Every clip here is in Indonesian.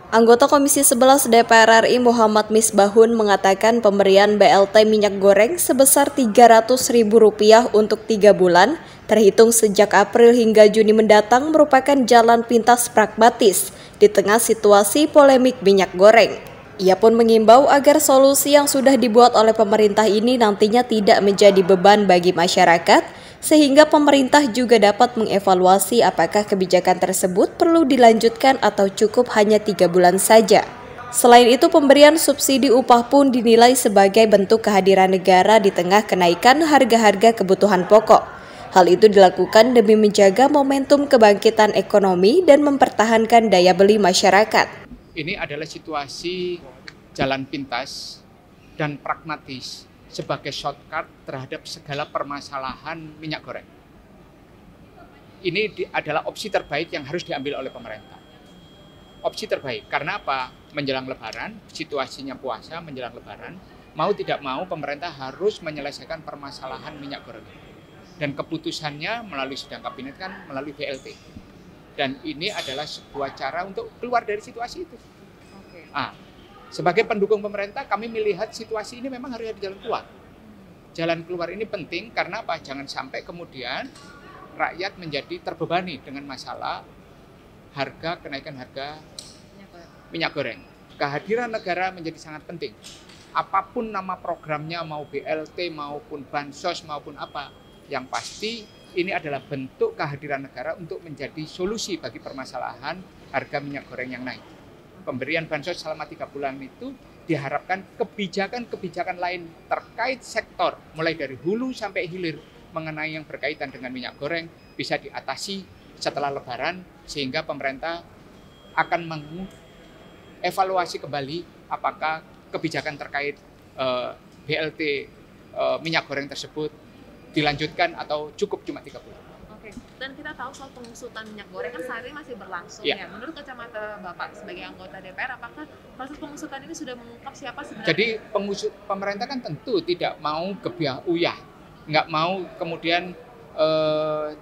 Anggota Komisi 11 DPR RI Muhammad Misbahun mengatakan pemberian BLT minyak goreng sebesar Rp300.000 untuk 3 bulan, terhitung sejak April hingga Juni mendatang merupakan jalan pintas pragmatis di tengah situasi polemik minyak goreng. Ia pun mengimbau agar solusi yang sudah dibuat oleh pemerintah ini nantinya tidak menjadi beban bagi masyarakat, sehingga pemerintah juga dapat mengevaluasi apakah kebijakan tersebut perlu dilanjutkan atau cukup hanya 3 bulan saja. Selain itu, pemberian subsidi upah pun dinilai sebagai bentuk kehadiran negara di tengah kenaikan harga-harga kebutuhan pokok. Hal itu dilakukan demi menjaga momentum kebangkitan ekonomi dan mempertahankan daya beli masyarakat. Ini adalah situasi jalan pintas dan pragmatis sebagai shortcut terhadap segala permasalahan minyak goreng. Ini adalah opsi terbaik yang harus diambil oleh pemerintah. Opsi terbaik, karena apa? Menjelang Lebaran, situasinya puasa menjelang Lebaran, mau tidak mau pemerintah harus menyelesaikan permasalahan minyak goreng. Dan keputusannya melalui sidang kabinet kan melalui BLT. Dan ini adalah sebuah cara untuk keluar dari situasi itu. Sebagai pendukung pemerintah, kami melihat situasi ini memang harus ada jalan keluar. Jalan keluar ini penting karena apa? Jangan sampai kemudian rakyat menjadi terbebani dengan masalah kenaikan harga minyak goreng. Kehadiran negara menjadi sangat penting. Apapun nama programnya, mau BLT, maupun Bansos, maupun apa, yang pasti ini adalah bentuk kehadiran negara untuk menjadi solusi bagi permasalahan harga minyak goreng yang naik. Pemberian bansos selama 3 bulan itu diharapkan kebijakan-kebijakan lain terkait sektor, mulai dari hulu sampai hilir, mengenai yang berkaitan dengan minyak goreng bisa diatasi setelah Lebaran, sehingga pemerintah akan mengevaluasi kembali apakah kebijakan terkait BLT minyak goreng tersebut dilanjutkan atau cukup cuma 3 bulan. Oke, dan kita tahu soal pengusutan minyak goreng kan saat ini masih berlangsung ya. Menurut kacamata Bapak sebagai anggota DPR, apakah proses pengusutan ini sudah mengungkap siapa sebenarnya? Jadi pemerintah kan tentu tidak mau gebiah uyah, nggak mau kemudian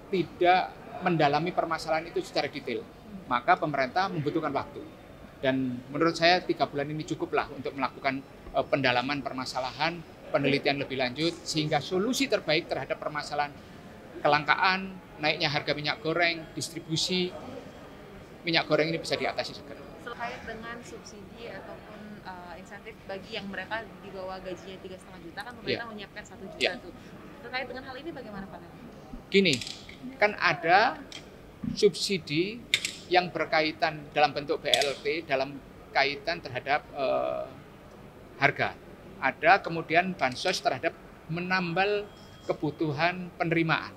tidak mendalami permasalahan itu secara detail. Maka pemerintah membutuhkan waktu. Dan menurut saya 3 bulan ini cukuplah untuk melakukan pendalaman permasalahan, penelitian lebih lanjut, sehingga solusi terbaik terhadap permasalahan kelangkaan, naiknya harga minyak goreng, distribusi minyak goreng ini bisa diatasi segera. Terkait dengan subsidi ataupun insentif bagi yang mereka di bawah gajinya 3,5 juta, kan pemerintah menyiapkan 1 juta tuh. Terkait dengan hal ini bagaimana Pak? Gini, kan ada subsidi yang berkaitan dalam bentuk BLT, dalam kaitan terhadap harga. Ada kemudian bansos terhadap menambal kebutuhan penerimaan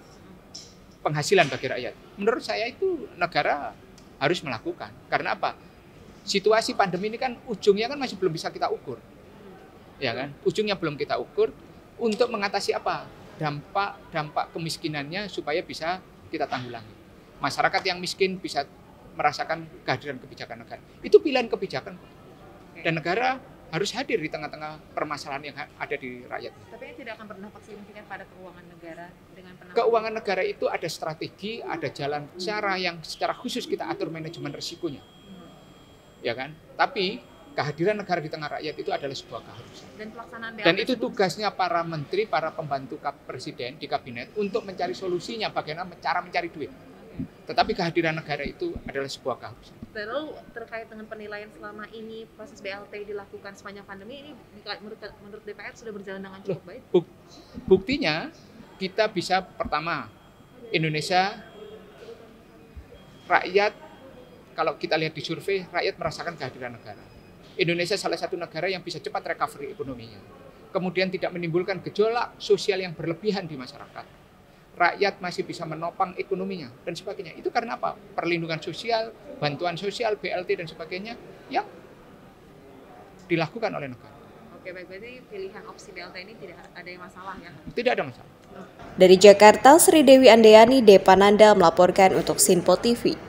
penghasilan bagi rakyat. Menurut saya itu negara harus melakukan. Karena apa? Situasi pandemi ini kan ujungnya kan masih belum bisa kita ukur. Ya kan? Ujungnya belum kita ukur untuk mengatasi apa? Dampak kemiskinannya supaya bisa kita tanggulangi. Masyarakat yang miskin bisa merasakan kehadiran kebijakan negara. Itu pilihan kebijakan. Dan negara harus hadir di tengah-tengah permasalahan yang ada di rakyat. Tapi ini tidak akan berdampak signifikan pada keuangan negara dengan penanganan. Keuangan negara itu ada strategi, ada jalan cara yang secara khusus kita atur manajemen risikonya. Ya kan? Tapi kehadiran negara di tengah rakyat itu adalah sebuah keharusan. Dan itu tugasnya para menteri, para pembantu presiden di kabinet untuk mencari solusinya, bagaimana cara mencari duit. Tetapi kehadiran negara itu adalah sebuah keharusan. Lalu terkait dengan penilaian selama ini proses BLT dilakukan sepanjang pandemi ini menurut DPR sudah berjalan dengan cukup baik? Buktinya kita bisa pertama Indonesia rakyat, kalau kita lihat di survei, rakyat merasakan kehadiran negara. Indonesia salah satu negara yang bisa cepat recovery ekonominya. Kemudian tidak menimbulkan gejolak sosial yang berlebihan di masyarakat. Rakyat masih bisa menopang ekonominya dan sebagainya. Itu karena apa? Perlindungan sosial, bantuan sosial, BLT dan sebagainya yang dilakukan oleh negara. Oke, baik, berarti pilihan opsi BLT ini tidak ada yang masalah ya? Tidak ada masalah. Dari Jakarta, Sri Dewi Andayani Depananda melaporkan untuk Sinpo TV.